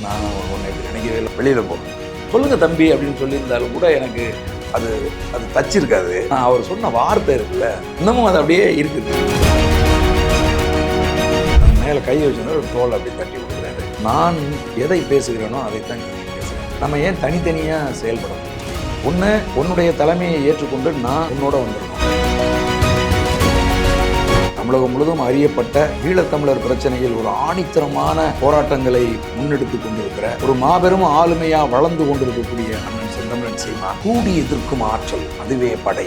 நான் ஒன்று இப்படி நினைக்கவே இல்லை, வெளியில் போகணும் சொல்லுங்கள் தம்பி அப்படின்னு சொல்லியிருந்தாலும் கூட எனக்கு அது அது தச்சிருக்காது. அவர் சொன்ன வார்த்தை இருக்குல்ல, இன்னமும் அது அப்படியே இருக்குது. மேலே கை வச்சுன்னா ஒரு தோல் அப்படி தட்டி கொடுக்குறாரு. நான் எதை பேசுகிறேனோ அதைத்தான் நீங்கள் பேசுகிறேன். நம்ம ஏன் தனித்தனியாக செயல்படணும்? ஒன்று, உன்னுடைய தலைமையை ஏற்றுக்கொண்டு நான் உன்னோட வந்துடணும். தமிழகம் முழுவதும் அறியப்பட்ட ஈழத்தமிழர் பிரச்சனையில் ஒரு ஆணித்தரமான போராட்டங்களை முன்னெடுத்துக் கொண்டிருக்கிற ஒரு மாபெரும் ஆளுமையா வளர்ந்து கொண்டிருக்கக்கூடிய அண்ணன் செந்தமிழன் சீமான் கூடி எதிர்க்கும் ஆற்றல், அதுவே படை.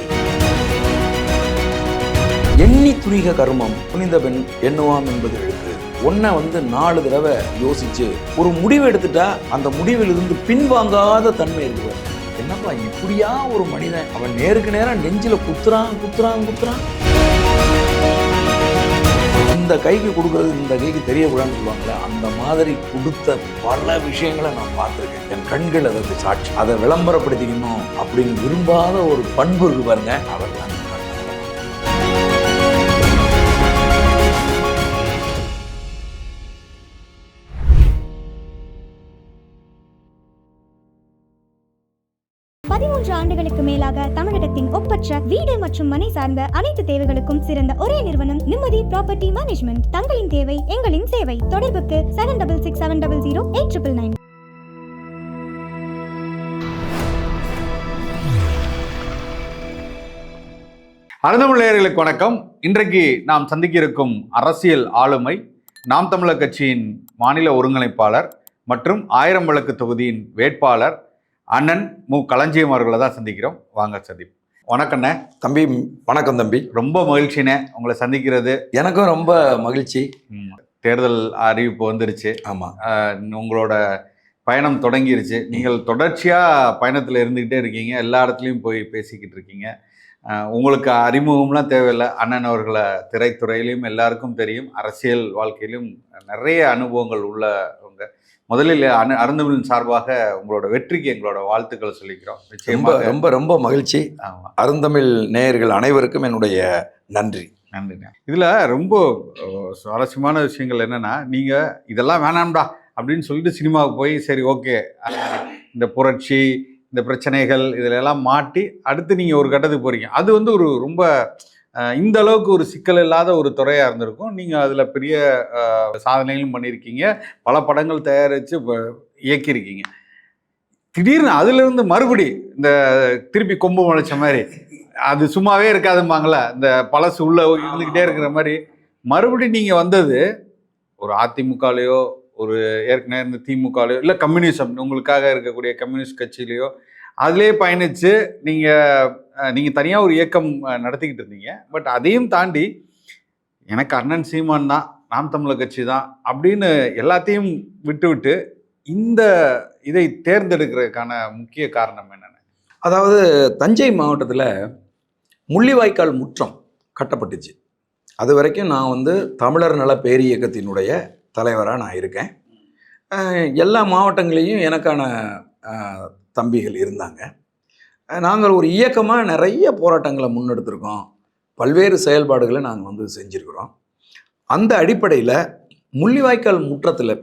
எண்ணி துணிக கர்மம் புனிதவன் எண்ணுவாம் என்பது எழுத்து. ஒன்ன 4 தடவை யோசிச்சு ஒரு முடிவு எடுத்துட்டா அந்த முடிவிலிருந்து பின்வாங்காத தன்மை இருக்குவார். என்னப்பா இப்படியா ஒரு மனிதன், அவன் நேருக்கு நேரம் நெஞ்சில குத்துறான். இந்த கைக்கு கொடுக்கறது இந்த கைக்கு தெரியக்கூடாதுன்னு சொல்லுவாங்களே, அந்த மாதிரி கொடுத்த பல விஷயங்களை நான் பார்த்துருக்கேன். என் கண்கள் அதற்கு சாட்சி. அதை விளம்பரப்படுத்திக்கணும் அப்படின்னு விரும்பாத ஒரு பண்பு இருக்கு பாருங்க, அவர் தான். ஆண்டுகளுக்கு மேலாக தமிழகத்தின் ஒப்பற்ற வீடு மற்றும் மனை சார்ந்த அனைத்து தேவைகளுக்கும் சிறந்த ஒரே நிறுவனம் நிம்மதி ப்ராப்பர்ட்டி மேனேஜ்மெண்ட். தங்களின் தேவை எங்களின் சேவை. தொடர்புக்கு 7667008999. அறந்தமிழ் நேயர்களுக்கு வணக்கம். இன்றைக்கு நாம் சந்திக்க இருக்கும் அரசியல் ஆளுமை நாம் தமிழர் கட்சியின் மாநில ஒருங்கிணைப்பாளர் மற்றும் 1000 விளக்கு தொகுதியின் வேட்பாளர் அண்ணன் மு. களஞ்சியம் அவர்களை தான் சந்திக்கிறோம். வாங்க சந்தீப். வணக்கண்ணே. தம்பி வணக்கம் தம்பி. ரொம்ப மகிழ்ச்சிண்ணே உங்களை சந்திக்கிறது. எனக்கும் ரொம்ப மகிழ்ச்சி. தேர்தல் அறிவிப்பு வந்துருச்சு. ஆமாம், உங்களோட பயணம் தொடங்கிருச்சு. நீங்கள் தொடர்ச்சியாக பயணத்தில் இருந்துக்கிட்டே இருக்கீங்க, எல்லா இடத்துலையும் போய் பேசிக்கிட்டு இருக்கீங்க. உங்களுக்கு அறிமுகம்லாம் தேவையில்லை. அண்ணன் அவர்களை திரைத்துறையிலையும் எல்லாருக்கும் தெரியும், அரசியல் வாழ்க்கையிலும் நிறைய அனுபவங்கள் உள்ளவங்க. முதலில் அருந்தமிழின் சார்பாக உங்களோட வெற்றிக்கு எங்களோட வாழ்த்துக்களை சொல்லிக்கிறோம். ரொம்ப ரொம்ப ரொம்ப மகிழ்ச்சி. அருந்தமிழ் நேயர்கள் அனைவருக்கும் என்னுடைய நன்றி. நன்றிண்ணா. இதில் ரொம்ப சுவாரஸ்யமான விஷயங்கள் என்னென்னா, நீங்கள் இதெல்லாம் வேணாம்டா அப்படின்னு சொல்லிட்டு சினிமாவுக்கு போய் சரி ஓகே இந்த புரட்சி இந்த பிரச்சனைகள் இதில் எல்லாம் மாட்டி அடுத்து நீங்கள் ஒரு கட்டத்துக்கு போகிறீங்க. அது ஒரு ரொம்ப இந்த அளவுக்கு ஒரு சிக்கல் இல்லாத ஒரு துறையாக இருந்திருக்கும். நீங்கள் அதில் பெரிய சாதனைகளும் பண்ணியிருக்கீங்க, பல படங்கள் தயாரித்து இயக்கியிருக்கீங்க. திடீர்னு அதுலேருந்து மறுபடி இந்த திருப்பி கொம்பு முளைச்ச மாதிரி, அது சும்மாவே இருக்காதும்பாங்களே, இந்த பழசு உள்ள இருந்துக்கிட்டே இருக்கிற மாதிரி மறுபடியும் நீங்கள் வந்தது ஒரு அதிமுகலையோ ஒரு ஏற்கனவே இருந்த திமுகலையோ இல்லை கம்யூனிசம் உங்களுக்காக இருக்கக்கூடிய கம்யூனிஸ்ட் கட்சியிலையோ அதிலே பயணித்து நீங்கள் தனியாக ஒரு இயக்கம் நடத்திக்கிட்டு இருந்தீங்க. பட் அதையும் தாண்டி எனக்கு அண்ணன் சீமான் தான், நாம் தமிழர் கட்சி தான் அப்படின்னு எல்லாத்தையும் விட்டு இந்த இதை தேர்ந்தெடுக்கிறதுக்கான முக்கிய காரணம் என்னென்ன? அதாவது தஞ்சை மாவட்டத்தில் முள்ளிவாய்க்கால் முற்றம் கட்டப்பட்டுச்சு. அது வரைக்கும் நான் தமிழர் நல பேரியக்கத்தினுடைய தலைவராக நான் இருக்கேன். எல்லா மாவட்டங்களையும் எனக்கான தம்பிகள் இருந்தாங்க. நாங்கள் ஒரு இயக்கமாக நிறைய போராட்டங்களை முன்னெடுத்திருக்கோம், பல்வேறு செயல்பாடுகளை நாங்கள் செஞ்சுருக்கிறோம். அந்த அடிப்படையில் முள்ளிவாய்க்கால் முற்றத்தில்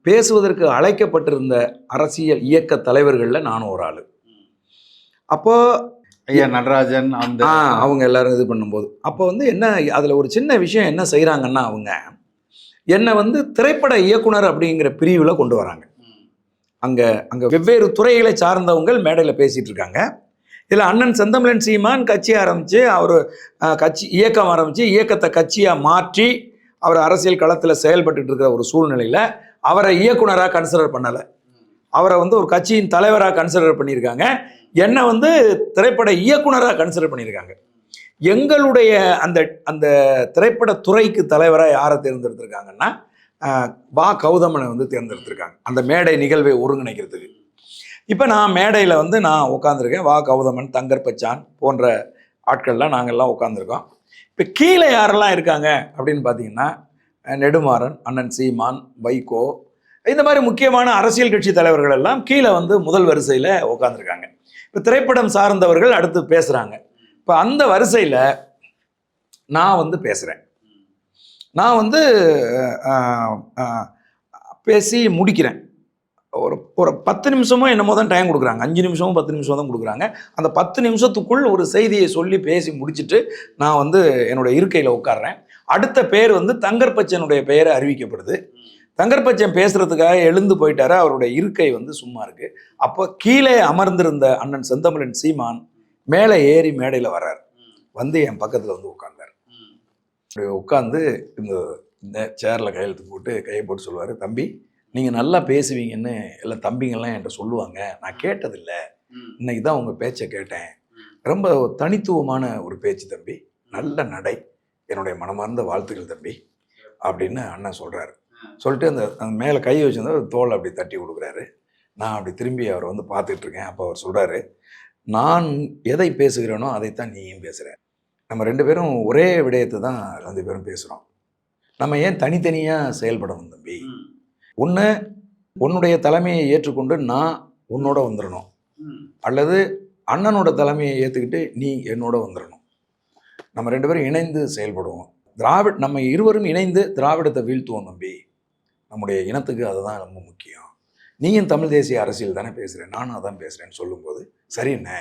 பேசுவதற்கு அழைக்கப்பட்டிருந்த அரசியல் இயக்க தலைவர்களில் நானும் ஒரு ஆள். அப்போது ஐயா நடராஜன் அவங்க எல்லாரும் இது பண்ணும்போது அப்போ என்ன அதில் ஒரு சின்ன விஷயம் என்ன செய்கிறாங்கன்னா, அவங்க என்னை திரைப்பட இயக்குனர் அப்படிங்கிற பிரிவில் கொண்டு வராங்க. அங்கே வெவ்வேறு துறைகளை சார்ந்தவங்க மேடையில் பேசிகிட்டு இருக்காங்க. இதில் அண்ணன் செந்தமிழன் சீமான் கட்சி ஆரம்பித்து அவர் இயக்கம் ஆரம்பித்து இயக்கத்தை கட்சியாக மாற்றி அவர் அரசியல் களத்தில் செயல்பட்டு இருக்கிற ஒரு சூழ்நிலையில் அவரை இயக்குனராக கன்சிடர் பண்ணலை, அவரை ஒரு கட்சியின் தலைவராக கன்சிடர் பண்ணியிருக்காங்க. என்னை திரைப்பட இயக்குனராக கன்சிடர் பண்ணியிருக்காங்க. எங்களுடைய அந்த திரைப்பட துறைக்கு தலைவராக யாரை தேர்ந்தெடுத்திருக்காங்கன்னா வா. கௌதமனை தேர்ந்தெடுத்திருக்காங்க அந்த மேடை நிகழ்வை ஒருங்கிணைக்கிறதுக்கு. இப்போ நான் மேடையில் நான் உட்காந்துருக்கேன். வா. கௌதமன், தங்கர் பச்சான் போன்ற ஆட்கள்லாம் நாங்கள்லாம் உட்காந்துருக்கோம். இப்போ கீழே யாரெல்லாம் இருக்காங்க அப்படின்னு பார்த்தீங்கன்னா, நெடுமாறன், அண்ணன் சீமான், வைகோ, இந்த மாதிரி முக்கியமான அரசியல் கட்சி தலைவர்கள் எல்லாம் கீழே முதல் வரிசையில் உட்காந்துருக்காங்க. இப்போ திரைப்படம் சார்ந்தவர்கள் அடுத்து பேசுகிறாங்க. இப்போ அந்த வரிசையில் நான் பேசுகிறேன். நான் பேசி முடிக்கிறேன். ஒரு ஒரு 10 நிமிஷமோ என்னமோ தான் டைம் கொடுக்குறாங்க. 5 நிமிஷமும் 10 நிமிஷம் தான் கொடுக்குறாங்க. அந்த 10 நிமிஷத்துக்குள் ஒரு செய்தியை சொல்லி பேசி முடிச்சுட்டு நான் வந்து என்னோட இருக்கையில் உட்கார்றேன். அடுத்த பேர் வந்து தங்கர்பச்சனுடைய பெயரை அறிவிக்கப்படுது. தங்கர்பச்சன் பேசுறதுக்காக எழுந்து போயிட்டாரு. அவருடைய இருக்கை வந்து சும்மா இருக்கு. அப்போ கீழே அமர்ந்திருந்த அண்ணன் செந்தமிழன் சீமான் மேலே ஏறி மேடையில் வர்றார். வந்து என் பக்கத்தில் வந்து உட்கார்ந்தார். உட்காந்து இந்த சேரில் கையெழுத்து போட்டு கையை போட்டு சொல்லுவார், தம்பி நீங்கள் நல்லா பேசுவீங்கன்னு எல்லாம் தம்பிங்கெல்லாம் என்கிட்ட சொல்லுவாங்க. நான் கேட்டதில்லை, இன்னைக்கு தான் உங்கள் பேச்சை கேட்டேன். ரொம்ப தனித்துவமான ஒரு பேச்சு தம்பி, நல்ல நடை, என்னுடைய மனமார்ந்த வாழ்த்துக்கள் தம்பி அப்படின்னு அண்ணன் சொல்கிறாரு. சொல்லிட்டு அந்த மேலே கையை வச்சிருந்தா தோலை அப்படி தட்டி கொடுக்குறாரு. நான் அப்படி திரும்பி அவரை வந்து பார்த்துட்ருக்கேன். அப்போ அவர் சொல்கிறாரு, நான் எதை பேசுகிறேனோ அதைத்தான் நீயும் பேசுகிற. நம்ம 2 பேரும் ஒரே விடயத்தை தான் 2 பேரும் பேசுகிறோம். நம்ம ஏன் தனித்தனியாக செயல்படணும் தம்பி? ஒன்று, உன்னுடைய தலைமையை ஏற்றுக்கொண்டு நான் உன்னோட வந்துடணும், அல்லது அண்ணனோட தலைமையை ஏற்றுக்கிட்டு நீ என்னோட வந்துடணும். நம்ம 2 பேரும் இணைந்து செயல்படுவோம். நம்ம இருவரும் இணைந்து திராவிடத்தை வீழ்த்துவோம் தம்பி. நம்முடைய இனத்துக்கு அதுதான் ரொம்ப முக்கியம். நீயும் தமிழ் தேசிய அரசியல் தானே பேசுகிறேன், நானும் அதான் பேசுகிறேன்னு சொல்லும்போது, சரிண்ணே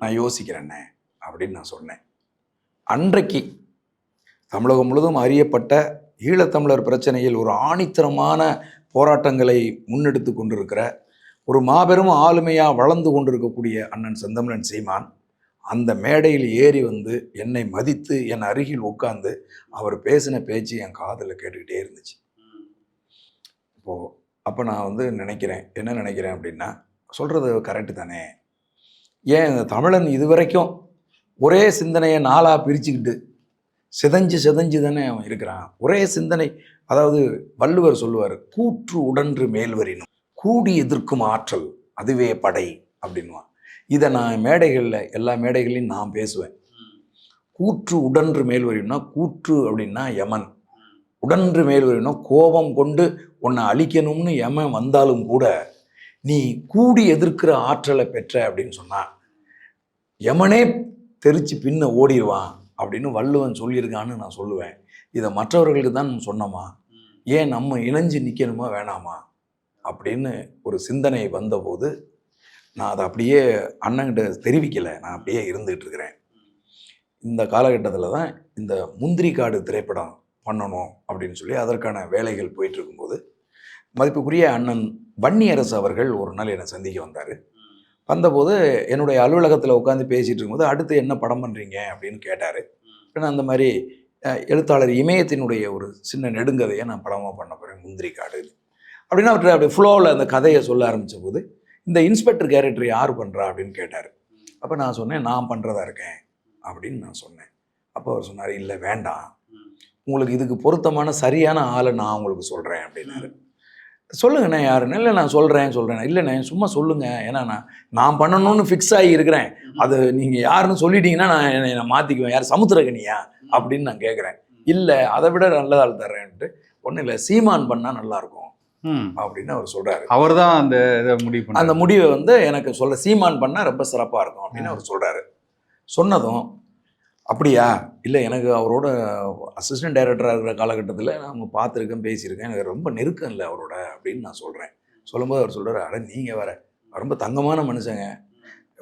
நான் யோசிக்கிறேன்னே அப்படின்னு நான் சொன்னேன். அன்றைக்கு தமிழகம் முழுவதும் அறியப்பட்ட ஈழத்தமிழர் பிரச்சனையில் ஒரு ஆணித்தரமான போராட்டங்களை முன்னெடுத்து கொண்டிருக்கிற ஒரு மாபெரும் ஆளுமையாக வளர்ந்து கொண்டிருக்கக்கூடிய அண்ணன் செந்தமிழன் சீமான் அந்த மேடையில் ஏறி வந்து என்னை மதித்து என் அருகில் உட்கார்ந்து அவர் பேசின பேச்சு என் காதில் கேட்டுக்கிட்டே இருந்துச்சு. அப்போ நான் வந்து என்ன நினைக்கிறேன் அப்படின்னா, சொல்கிறது கரெக்டு தானே. ஏன் இந்த தமிழன் இதுவரைக்கும் ஒரே சிந்தனையை 4ஆக பிரிச்சுக்கிட்டு சிதைஞ்சு தானே அவன் இருக்கிறான். ஒரே சிந்தனை, அதாவது வள்ளுவர் சொல்லுவார், கூற்று உடன்று மேல்வரினும் கூடி எதிர்க்கும் ஆற்றல் அதுவே படை அப்படின்வான். இதை நான் மேடைகளில் எல்லா மேடைகளையும் நான் பேசுவேன். கூற்று உடன்று மேல்வரினா, கூற்று அப்படின்னா யமன், உடன்று மேல்வரினா கோபம் கொண்டு உன்னை அழிக்கணும்னு யமன் வந்தாலும் கூட நீ கூடி எதிர்க்கிற ஆற்றலை பெற்ற அப்படின்னு சொன்னான், யமனே தெரிச்சு பின்ன ஓடிடுவான் அப்படின்னு வள்ளுவன் சொல்லியிருக்கான்னு நான் சொல்லுவேன். இதை மற்றவர்களுக்கு தான் சொன்னோமா, ஏன் நம்ம இணைஞ்சு நிற்கணுமா வேணாமா அப்படின்னு ஒரு சிந்தனை வந்தபோது நான் அதை அப்படியே அண்ணன்கிட்ட தெரிவிக்கலை, நான் அப்படியே இருந்துகிட்டு இருக்கிறேன். இந்த காலகட்டத்தில் தான் இந்த முந்திரி காடு திரைப்படம் பண்ணணும் அப்படின்னு சொல்லி அதற்கான வேலைகள் போயிட்டு இருக்கும்போது மதிப்புக்குரிய அண்ணன் வன்னியரசு அவர்கள் ஒரு நாள் என்னை சந்திக்க வந்தார். வந்தபோது என்னுடைய அலுவலகத்தில் உட்காந்து பேசிகிட்டு இருக்கும்போது அடுத்து என்ன படம் பண்ணுறீங்க அப்படின்னு கேட்டார். நான் அந்த மாதிரி எழுத்தாளர் இமயத்தினுடைய ஒரு சின்ன நெடுங்கதையை நான் படமாக பண்ண போகிறேன், முந்திரி காடு அப்படின்னு அவர் அப்படி ஃப்ளோவில் அந்த கதையை சொல்ல ஆரம்பித்த போது, இந்த இன்ஸ்பெக்டர் கேரக்டர் யார் பண்ணுறா அப்படின்னு கேட்டார். அப்போ நான் சொன்னேன், நான் பண்ணுறதா இருக்கேன் அப்படின்னு நான் சொன்னேன். அப்போ அவர் சொன்னார், இல்லை வேண்டாம், உங்களுக்கு இதுக்கு பொருத்தமான சரியான ஆளை நான் உங்களுக்கு சொல்கிறேன் அப்படின்னாரு. சொல்லுங்கண்ணே யாருன்னு. இல்லை நான் சொல்கிறேன் இல்லைண்ணே சும்மா சொல்லுங்கள், ஏன்னா நான் பண்ணணும்னு ஃபிக்ஸ் ஆகி இருக்கிறேன், அது நீங்கள் யாருன்னு சொல்லிட்டீங்கன்னா நான் மாற்றிக்குவேன், யார் சமுத்திரகனியா அப்படின்னு நான் கேட்குறேன். இல்லை அதை விட நல்லதால் தர்றேன்ட்டு, ஒன்றும் இல்லை சீமான் பண்ணால் நல்லாயிருக்கும் அப்படின்னு அவர் சொல்கிறாரு. அவர் தான் அந்த முடிவு, அந்த முடிவை வந்து எனக்கு சொல்ல, சீமான் பண்ணால் ரொம்ப சிறப்பாக இருக்கும் அப்படின்னு அவர் சொல்கிறாரு. சொன்னதும் அப்படியா, இல்லை எனக்கு அவரோட அசிஸ்டன்ட் டைரக்டராக இருக்கிற காலகட்டத்தில் நான் பார்த்துருக்கேன், பேசியிருக்கேன், எனக்கு ரொம்ப நெருக்கம் இல்லை அவரோட அப்படின்னு நான் சொல்கிறேன். சொல்லும்போது அவர் சொல்கிறார், அட நீங்கள் வேறு ரொம்ப தங்கமான மனுஷங்க,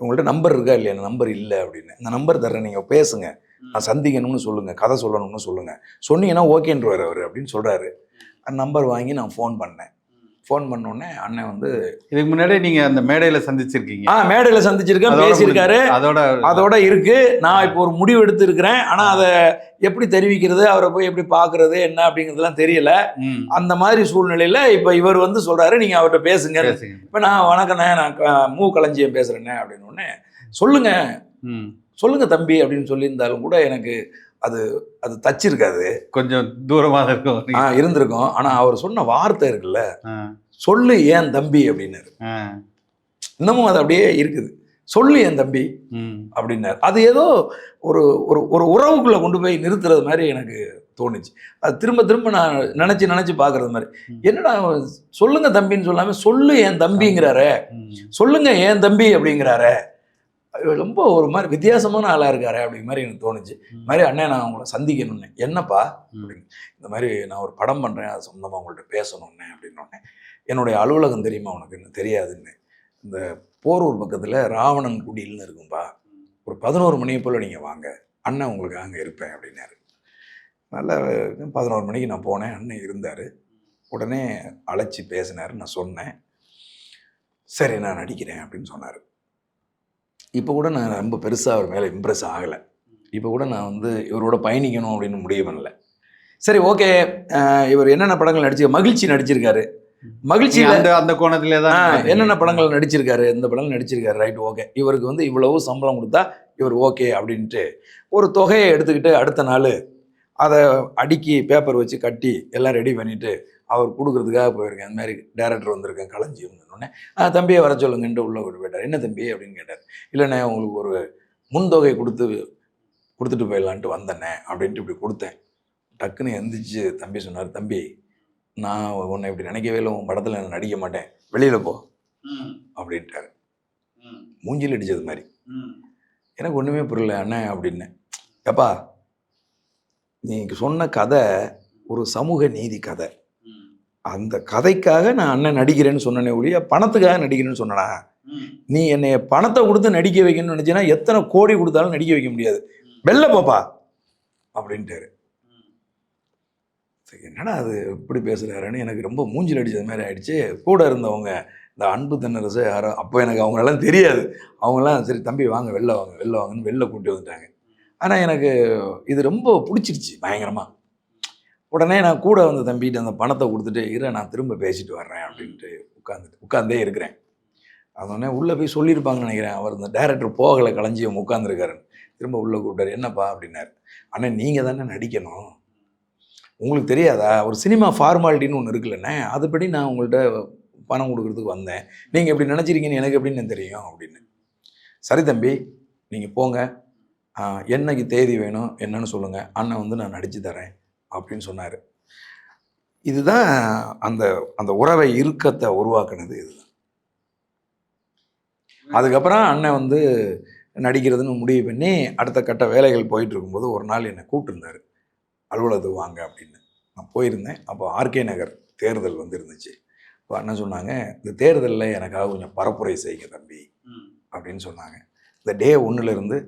உங்கள்கிட்ட நம்பர் இருக்கா இல்லையா? நம்பர் இல்லை அப்படின்னு. இந்த நம்பர் தர்றேன், நீங்கள் பேசுங்க, நான் சந்திக்கணும்னு சொல்லுங்கள், கதை சொல்லணும்னு சொல்லுங்கள், சொன்னீங்கன்னா ஓகேன்றவர் அவர் அப்படின்னு சொல்கிறாரு. அந்த நம்பர் வாங்கி நான் ஃபோன் பண்ணேன். ஃபோன் பண்ணோடனே அண்ணன் வந்து, இதுக்கு முன்னாடி நீங்கள் அந்த மேடையில் சந்திச்சிருக்கீங்க? மேடையில் சந்திச்சிருக்கேன், பேசியிருக்காரு, அதோட இருக்கு. நான் இப்போ ஒரு முடிவு எடுத்து இருக்கிறேன், ஆனால் அதை எப்படி தெரிவிக்கிறது, அவரை போய் எப்படி பார்க்கறது என்ன அப்படிங்கிறதுலாம் தெரியல. அந்த மாதிரி சூழ்நிலையில் இப்போ இவர் வந்து சொல்கிறாரு, நீங்கள் அவர்கிட்ட பேசுங்க. இப்போ நான் வணக்கண்ணே, நான் களஞ்சியம் பேசுகிறேண்ணே அப்படின்னு ஒன்று சொல்லுங்க தம்பி அப்படின்னு சொல்லியிருந்தாலும் கூட எனக்கு அது தச்சிருக்காது, கொஞ்சம் தூரமாக இருக்கும் இருந்திருக்கும். ஆனால் அவர் சொன்ன வார்த்தை இருக்குல்ல, சொல்லு ஏன் தம்பி அப்படின்னாரு. இன்னமும் அது அப்படியே இருக்குது, சொல்லு ஏன் தம்பி அப்படின்னாரு. அது ஏதோ ஒரு ஒரு உறவுக்குள்ளே கொண்டு போய் நிறுத்துறது மாதிரி எனக்கு தோணுச்சு. அது திரும்ப நான் நினச்சி பார்க்கறது மாதிரி, என்னடா சொல்லுங்க தம்பின்னு சொல்லாமல் சொல்லு ஏன் தம்பிங்கிறாரு, சொல்லுங்க ஏன் தம்பி அப்படிங்கிறாரு, ரொம்ப ஒரு மாதிரி வித்தியாசமான ஆளாக இருக்காரு அப்படிங்கிற மாதிரி எனக்கு தோணுச்சு. இந்த மாதிரி அண்ணே நான் உங்களை சந்திக்கணும்னு. என்னப்பா அப்படின்னு, இந்த மாதிரி நான் ஒரு படம் பண்ணுறேன், அது சொந்தமாக உங்கள்கிட்ட பேசணும்னே அப்படின்னோடனே என்னுடைய அலுவலகம் தெரியுமா உனக்கு? என்ன தெரியாதுன்னு. இந்த போரூர் பக்கத்தில் ராவணன் குடில்னு இருக்கும்பா, ஒரு 11 மணியை போல் நீங்கள் வாங்க, அண்ணன் உங்களுக்கு அங்கே இருப்பேன் அப்படின்னாரு. நல்ல 11 மணிக்கு நான் போனேன், அண்ணன் இருந்தார். உடனே அழைச்சி பேசினார். நான் சொன்னேன், சரி நான் நடிக்கிறேன் அப்படின்னு சொன்னார். இப்போ கூட நான் ரொம்ப பெருசாக அவர் மேலே இம்ப்ரெஸ் ஆகலை. இப்போ கூட நான் வந்து இவரோட பயணிக்கணும் அப்படின்னு முடிவு பண்ணல. சரி ஓகே, இவர் என்னென்ன படங்கள் மகிழ்ச்சி நடிச்சிருக்காரு, மகிழ்ச்சியில் அந்த கோணத்திலே தான் என்னென்ன படங்கள் நடிச்சிருக்காரு, இந்த படங்கள் நடிச்சிருக்காரு, ரைட் ஓகே, இவருக்கு வந்து இவ்வளவு சம்பளம் கொடுத்தா இவர் ஓகே அப்படின்ட்டு ஒரு தொகையை எடுத்துக்கிட்டு அடுத்த நாள் அதை அடுக்கி பேப்பர் வச்சு கட்டி எல்லாம் ரெடி பண்ணிவிட்டு அவர் கொடுக்குறதுக்காக போயிருக்கேன். அந்த மாதிரி டேரக்டர் வந்திருக்கேன் களஞ்சியம்னு. தம்பியை வர சொல்லுங்கன்ட்டு உள்ளே கொண்டு போயிட்டார். என்ன தம்பி அப்படின்னு கேட்டார். இல்லைண்ணே உங்களுக்கு ஒரு முன்தொகை கொடுத்துட்டு போயிடலான்ட்டு வந்தேண்ணே அப்படின்ட்டு இப்படி கொடுத்தேன். டக்குன்னு எந்திரிச்சு தம்பி சொன்னார், தம்பி நான் உன்னை இப்படி நினைக்கவே இல்லை, உன் படத்தில் நான் நடிக்க மாட்டேன், வெளியில் போ அப்படின்ட்டாரு. மூஞ்சில் அடித்தது மாதிரி. எனக்கு ஒன்றுமே புரியல அண்ணன் அப்படின்னு. எப்பா நீங்கள் சொன்ன கதை ஒரு சமூக நீதி கதை, அந்த கதைக்காக நான் அண்ணன் நடிக்கிறேன்னு சொன்னேனே ஒழிய பணத்துக்காக நடிக்கிறேன்னு சொன்னனா? நீ என்னைய பணத்தை கொடுத்து நடிக்க வைக்கணும்னு நினச்சின்னா எத்தனை கோடி கொடுத்தாலும் நடிக்க வைக்க முடியாது, வெளில போப்பா அப்படின்ட்டாரு. என்னடா அது இப்படி பேசுகிறாருன்னு எனக்கு ரொம்ப மூஞ்சில் அடித்தது மாதிரி ஆயிடுச்சு. கூட இருந்தவங்க இந்த அன்பு தென்னரசு யாரோ, அப்போ எனக்கு அவங்களெல்லாம் தெரியாது, அவங்களாம் சரி தம்பி வாங்க வெளில வாங்கன்னு வெளில கூட்டி வந்துட்டாங்க. ஆனால் எனக்கு இது ரொம்ப பிடிச்சிருச்சு பயங்கரமாக. உடனே நான் கூட வந்த தம்பிகிட்ட அந்த பணத்தை கொடுத்துட்டு இரு நான் திரும்ப பேசிட்டு வர்றேன் அப்படின்ட்டு உட்காந்தே இருக்கிறேன். அதோடனே உள்ளே போய் சொல்லியிருப்பாங்கன்னு நினைக்கிறேன். அவர் இந்த டைரக்டர் போகலை களஞ்சியம் உட்காந்துருக்காருன்னு. திரும்ப உள்ளே கூப்பிட்டாரு. என்னப்பா அப்படின்னாரு. ஆனால் நீங்கள் தானே நடிக்கணும், உங்களுக்கு தெரியாதா, ஒரு சினிமா ஃபார்மாலிட்டின்னு ஒன்று இருக்குல்லண்ணே, அதுபடி நான் உங்கள்கிட்ட பணம் கொடுக்குறதுக்கு வந்தேன், நீங்கள் எப்படி நினச்சிருக்கீங்கன்னு எனக்கு எப்படின்னு தெரியும் அப்படின்னு. சரி தம்பி நீங்கள் போங்க, என்னைக்கு தேதி வேணும் என்னன்னு சொல்லுங்கள், அண்ணன் வந்து நான் நடித்து தரேன் அப்படின்னு சொன்னார். இதுதான் அந்த அந்த உறவை இறுக்கத்தை உருவாக்குனது. இதுதான். அதுக்கப்புறம் அண்ணன் வந்து நடிக்கிறதுன்னு முடிவு பண்ணி அடுத்த கட்ட வேலைகள் போயிட்டு இருக்கும்போது ஒரு நாள் என்னை கூப்பிட்டுருந்தார், அலுவலகத்துக்கு வாங்க அப்படின்னு. நான் போயிருந்தேன். அப்போ ஆர்கே நகர் தேர்தல் வந்து இருந்துச்சு. இப்போ அண்ணன் சொன்னாங்க, இந்த தேர்தலில் எனக்காக கொஞ்சம் பரப்புரை செய்யுங்க தம்பி அப்படின்னு சொன்னாங்க. இந்த டே 1லேருந்து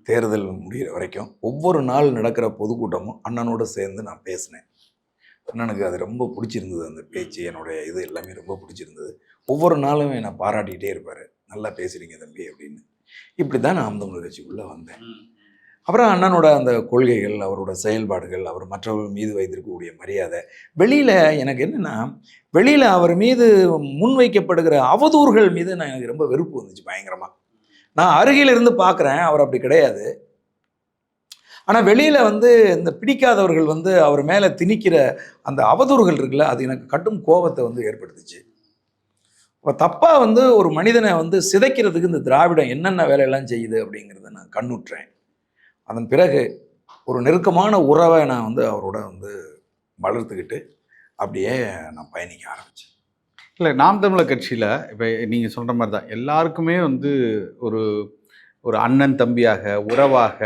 தேர்தல் முடிகிற வரைக்கும் ஒவ்வொரு நாள் நடக்கிற பொதுக்கூட்டமும் அண்ணனோடு சேர்ந்து நான் பேசினேன். அண்ணனுக்கு அது ரொம்ப பிடிச்சிருந்தது, அந்த பேச்சு என்னுடைய இது எல்லாமே ரொம்ப பிடிச்சிருந்தது. ஒவ்வொரு நாளும் என்னை பாராட்டிகிட்டே இருப்பார், நல்லா பேசுகிறீங்க தம்பி அப்படின்னு. இப்படி தான் நான் தமிழர் கட்சிக்குள்ளே வந்தேன். அப்புறம் அண்ணனோட அந்த கொள்கைகள், அவரோட செயல்பாடுகள், அவர் மற்றவர்கள் மீது வைத்திருக்கக்கூடிய மரியாதை, வெளியில் எனக்கு என்னென்னா வெளியில் அவர் மீது முன்வைக்கப்படுகிற அவதூறுகள் மீது எனக்கு ரொம்ப வெறுப்பு வந்துச்சு பயங்கரமாக. நான் அருகில் இருந்து பார்க்குறேன், அவர் அப்படி கிடையாது. ஆனால் வெளியில் வந்து இந்த பிடிக்காதவர்கள் வந்து அவர் மேலே திணிக்கிற அந்த அவதூறுகள் இருக்குல்ல, அது எனக்கு கடும் கோபத்தை வந்து ஏற்படுத்துச்சு. இப்போ தப்பாக வந்து ஒரு மனிதனை வந்து சிதைக்கிறதுக்கு இந்த திராவிடம் என்னென்ன வேலையெல்லாம் செய்யுது அப்படிங்கிறத நான் கண்ணுற்றேன். அதன் பிறகு ஒரு நெருக்கமான உறவை நான் வந்து அவரோட வந்து வளர்த்துக்கிட்டு அப்படியே நான் பயணிக்க ஆரம்பித்தேன். இல்லை, நாம் தமிழர் கட்சியில் இப்போ நீங்கள் சொல்கிற மாதிரி தான் எல்லாருக்குமே வந்து ஒரு ஒரு அண்ணன் தம்பியாக, உறவாக,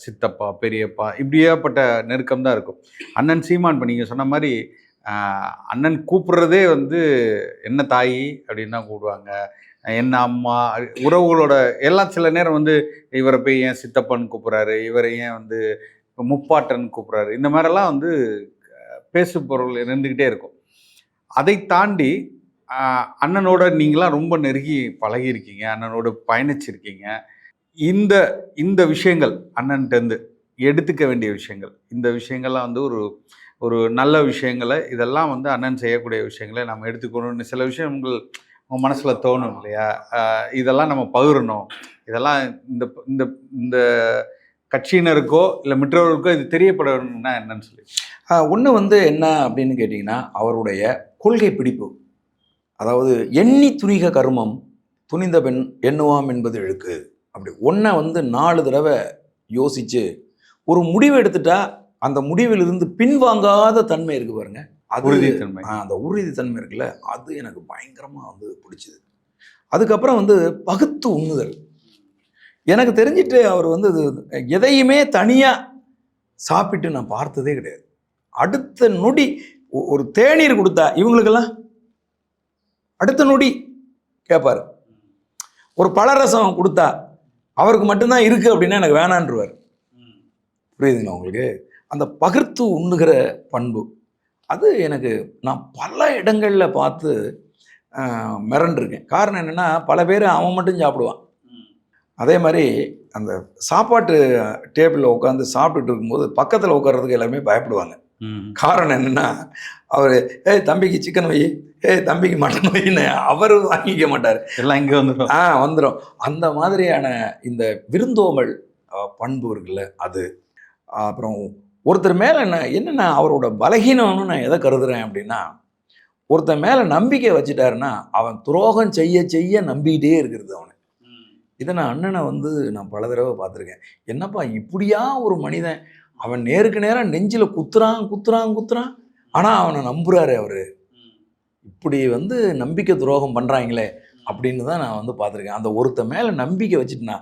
சித்தப்பா பெரியப்பா இப்படியாப்பட்ட நெருக்கம் தான் இருக்கும். அண்ணன் சீமான் இப்போ நீங்கள் சொன்ன மாதிரி அண்ணன் கூப்பிட்றதே வந்து என்ன தாயி அப்படின்னு தான் கூப்பிடுவாங்க, என்ன அம்மா, உறவுகளோட எல்லாம். சில நேரம் வந்து இவரை போய் ஏன் சித்தப்பன்னு கூப்பிட்றாரு, இவரை ஏன் வந்து முப்பாட்டன் கூப்பிட்றாரு, இந்த மாதிரிலாம் வந்து பேசு பொருள் இருந்துக்கிட்டே இருக்கும். அதை தாண்டி அண்ணனோட நீங்களாம் ரொம்ப நெருங்கி பழகியிருக்கீங்க, அண்ணனோட பயணிச்சிருக்கீங்க. இந்த இந்த விஷயங்கள் அண்ணன்கிட்டருந்து எடுத்துக்க வேண்டிய விஷயங்கள், இந்த விஷயங்கள்லாம் வந்து ஒரு ஒரு நல்ல விஷயங்களை, இதெல்லாம் வந்து அண்ணன் செய்யக்கூடிய விஷயங்களை நம்ம எடுத்துக்கணும்னு சில விஷயங்கள் உங்கள் மனசில் தோணும் இல்லையா? இதெல்லாம் நம்ம பகிரணும், இதெல்லாம் இந்த இந்த இந்த கட்சியினருக்கோ இல்லை மற்றவர்களுக்கோ இது தெரியப்படணும்னா என்னன்னு சொல்லி. ஒன்று வந்து என்ன அப்படின்னு கேட்டிங்கன்னா, அவருடைய கொள்கை பிடிப்பு. அதாவது எண்ணி துணிக கருமம் துணிந்த பெண் எண்ணுவாம் என்பது இழுக்கு. அப்படி ஒன்றை வந்து 4 தடவை யோசித்து ஒரு முடிவு எடுத்துட்டா அந்த முடிவிலிருந்து பின்வாங்காத தன்மை இருக்குது பாருங்க, அது உறுதித்தன்மை. அந்த உறுதித்தன்மை இருக்குல்ல, அது எனக்கு பயங்கரமாக வந்து பிடிச்சிது. அதுக்கப்புறம் வந்து பகுத்து உண்ணுதல். எனக்கு தெரிஞ்சிட்டு அவர் வந்து எதையுமே தனியாக சாப்பிட்டு நான் பார்த்ததே கிடையாது. அடுத்த நொடி ஒரு தேநீர் கொடுத்தா இவங்களுக்கெல்லாம் அடுத்த நொடி கேட்பார். ஒரு பழரசம் கொடுத்தா அவருக்கு மட்டும்தான் இருக்குது அப்படின்னா எனக்கு வேணான்றுவார். புரியுதுங்களா உங்களுக்கு? அந்த பகிர்த்து உண்ணுகிற பண்பு அது எனக்கு நான் பல இடங்களில் பார்த்து மிரண்டிருக்கேன். காரணம் என்னென்னா, பல பேர் அவன் மட்டும் சாப்பிடுவான். அதே மாதிரி அந்த சாப்பாட்டு டேபிளில் உட்காந்து சாப்பிட்டுட்டு இருக்கும்போது பக்கத்தில் உட்கார்றதுக்கு எல்லாருமே பயப்படுவாங்க. காரணம் என்னென்னா, அவர் தம்பிக்கு சிக்கன் வை, தம்பிக்கு மட்டன் வைன்னு அவர் வாங்கிக்க மாட்டார். எல்லாம் இங்கே வந்துடும். வந்துடும். அந்த மாதிரியான இந்த விருந்தோம்பல் பண்பு இருக்குல்ல அது. அப்புறம் ஒருத்தர் மேலே என்னென்னா அவரோட பலகீனம்னு நான் எதை கருதுறேன் அப்படின்னா, ஒருத்தர் மேலே நம்பிக்கை வச்சுட்டாருன்னா அவன் துரோகம் செய்ய செய்ய நம்பிக்கிட்டே இருக்கிறது அவனை. இதை நான் அண்ணனை நான் பல தடவை பார்த்துருக்கேன். என்னப்பா இப்படியா ஒரு மனிதன், அவன் நேருக்கு நேராக நெஞ்சில் குத்துறான், ஆனால் அவனை நம்புறாரு அவரு. இப்படி நம்பிக்கை துரோகம் பண்ணுறாங்களே அப்படின்னு தான் நான் பார்த்துருக்கேன். அந்த ஒருத்த மேலே நம்பிக்கை வச்சுட்டுனா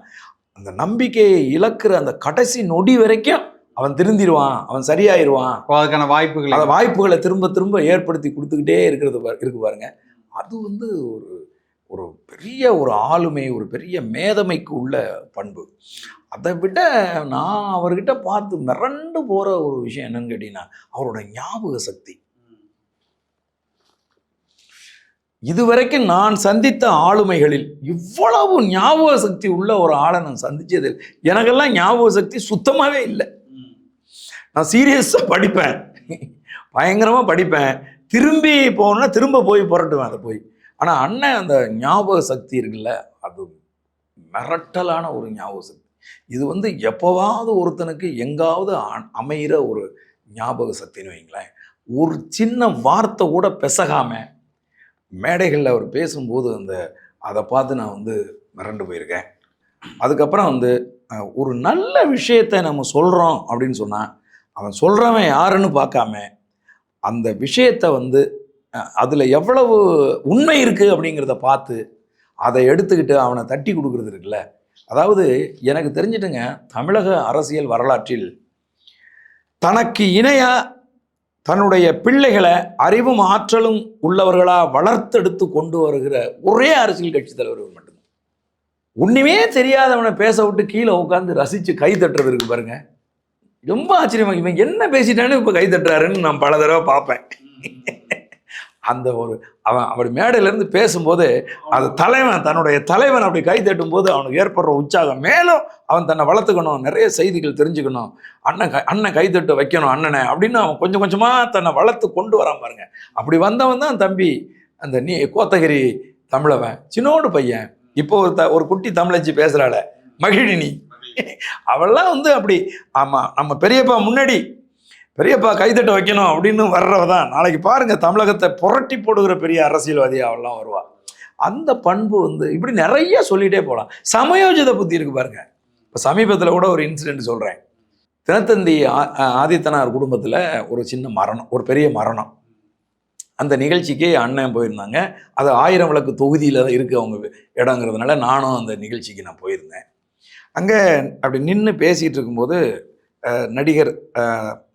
அந்த நம்பிக்கையை இழக்கிற அந்த கடைசி நொடி வரைக்கும் அவன் திருந்திடுவான், அவன் சரியாயிருவான். அதுக்கான வாய்ப்புகள், அந்த வாய்ப்புகளை திரும்ப திரும்ப ஏற்படுத்தி கொடுத்துக்கிட்டே இருக்கு பாருங்க. அது ஒரு ஒரு பெரிய ஒரு ஆளுமை, ஒரு பெரிய மேதமைக்கு உள்ள பண்பு. அதை விட நான் அவர்கிட்ட பார்த்து மிரண்டு போகிற ஒரு விஷயம் என்னன்னு கேட்டிங்கன்னா, அவரோட ஞாபக சக்தி. இதுவரைக்கும் நான் சந்தித்த ஆளுமைகளில் இவ்வளவு ஞாபக சக்தி உள்ள ஒரு ஆளை நான் சந்திச்சது. எனக்கெல்லாம் ஞாபக சக்தி சுத்தமாகவே இல்லை. நான் சீரியஸாக படிப்பேன், பயங்கரமாக படிப்பேன், திரும்பி போகணுன்னா திரும்ப போய் புரட்டுவேன் அதை போய். ஆனால் அண்ணன் அந்த ஞாபக சக்தி இருக்குல்ல, அது மிரட்டலான ஒரு ஞாபக சக்தி. இது எப்போவாவது ஒருத்தனுக்கு எங்காவது அமைகிற ஒரு ஞாபக சக்தின்னு வைங்களேன். ஒரு சின்ன வார்த்தை கூட பெசகாமல் மேடைகளில் அவர் பேசும்போது அதை பார்த்து நான் மிரண்டு போயிருக்கேன். அதுக்கப்புறம் ஒரு நல்ல விஷயத்தை நம்ம சொல்கிறோம் அப்படின்னு சொன்னால் அவன் சொல்கிறவன் யாருன்னு பார்க்காம அந்த விஷயத்தை அதில் எவ்வளவு உண்மை இருக்குது அப்படிங்கிறத பார்த்து அதை எடுத்துக்கிட்டு அவனை தட்டி கொடுக்குறது இருக்குல்ல. அதாவது எனக்கு தெரிஞ்சிட்டுங்க, தமிழக அரசியல் வரலாற்றில் தனக்கு இணையாக தன்னுடைய பிள்ளைகளை அறிவும் ஆற்றலும் உள்ளவர்களாக வளர்த்தெடுத்து கொண்டு வருகிற ஒரே அரசியல் கட்சி தலைவர் மட்டும்தான். ஒன்றுமே தெரியாதவனை பேச விட்டு கீழே உட்காந்து ரசித்து கை தட்டுறது இருக்கு பாருங்க, ரொம்ப ஆச்சரியமாக. இவன் என்ன பேசிட்டான்னு இப்போ கை தட்டுறாருன்னு நான் பல தடவை பார்ப்பேன். அந்த அவன் அப்படி மேடையிலேருந்து பேசும்போது அது தன்னுடைய தலைவன் அப்படி கை தட்டும் போது அவனுக்கு ஏற்படுற உற்சாகம், மேலும் அவன் தன்னை வளர்த்துக்கணும், நிறைய செய்திகள் தெரிஞ்சுக்கணும், அண்ணன் கைத்தட்டு வைக்கணும் அண்ணனை அப்படின்னு அவன் கொஞ்சம் கொஞ்சமாக தன்னை வளர்த்து கொண்டு வரான் பாருங்க. அப்படி வந்தவன் தான் தம்பி அந்த கோத்தகிரி தமிழவன், சின்னோடு பையன். இப்போ ஒரு குட்டி தமிழச்சி பேசுகிறாள மகிழினி, அவெல்லாம் அப்படி ஆமாம் நம்ம பெரியப்பா முன்னாடி பெரியப்பா கைத்தட்ட வைக்கணும் அப்படின்னு வர்றவ தான் நாளைக்கு பாருங்கள் தமிழகத்தை புரட்டி போடுகிற பெரிய அரசியல்வாதி அவெல்லாம் வருவா. அந்த பண்பு இப்படி நிறைய சொல்லிகிட்டே போகலாம். சமயோஜித புத்தி இருக்குது பாருங்க. இப்போ சமீபத்தில் கூட ஒரு இன்சிடெண்ட் சொல்கிறேன். தினத்தந்தி ஆதித்தனார் குடும்பத்தில் ஒரு சின்ன மரணம், ஒரு பெரிய மரணம். அந்த நிகழ்ச்சிக்கு அண்ணன் போயிருந்தாங்க. அது 1000 விளக்கு தொகுதியில் தான் இருக்குது அவங்க இடங்கிறதுனால நானும் அந்த நிகழ்ச்சிக்கு நான் போயிருந்தேன். அங்கே அப்படி நின்று பேசிகிட்டு இருக்கும்போது நடிகர்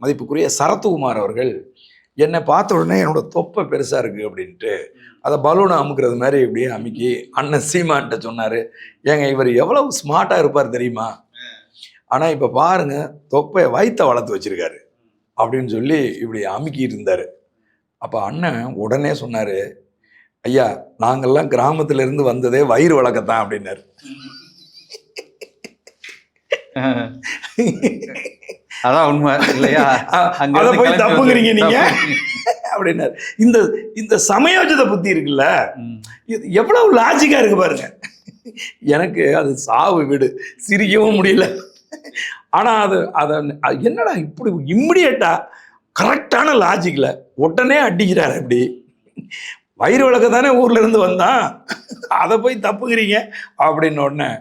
மதிப்புக்குரிய சரத்குமார் அவர்கள் என்னை பார்த்த உடனே என்னோட தொப்பை பெருசாக இருக்குது அப்படின்ட்டு அதை பலூனை அமுக்கிறது மாதிரி இப்படியே அமுக்கி அண்ணன் சீமான்ட்ட சொன்னார், ஏங்க இவர் எவ்வளவு ஸ்மார்ட்டாக இருப்பார் தெரியுமா, ஆனால் இப்போ பாருங்கள் தொப்பை வயிற்ற வளர்த்து வச்சுருக்காரு அப்படின்னு சொல்லி இப்படி அமுக்கிட்டு இருந்தார். அப்போ அண்ணன் உடனே சொன்னார், ஐயா நாங்கள்லாம் கிராமத்திலேருந்து வந்ததே வயிறு வளர்க்கத்தான் அப்படின்னாரு. அதான் உண்மை இல்லையா, அதை போய் தப்புங்கிறீங்க நீங்க அப்படின்னாரு. இந்த சமயோஜித புத்தி இருக்குல்ல, இது எவ்வளவு லாஜிக்கா இருக்கு பாருங்க. எனக்கு அது சாவு வீடு, சிரிக்கவும் முடியல. ஆனா அதை என்னடா இப்படி இம்மிடியட்டா கரெக்டான லாஜிக்ல உடனே அடிக்கிறாரு. அப்படி வயிறு வழக்க தானே ஊர்ல இருந்து வந்தான், அதை போய் தப்புக்கிறீங்க அப்படின்னு உடனே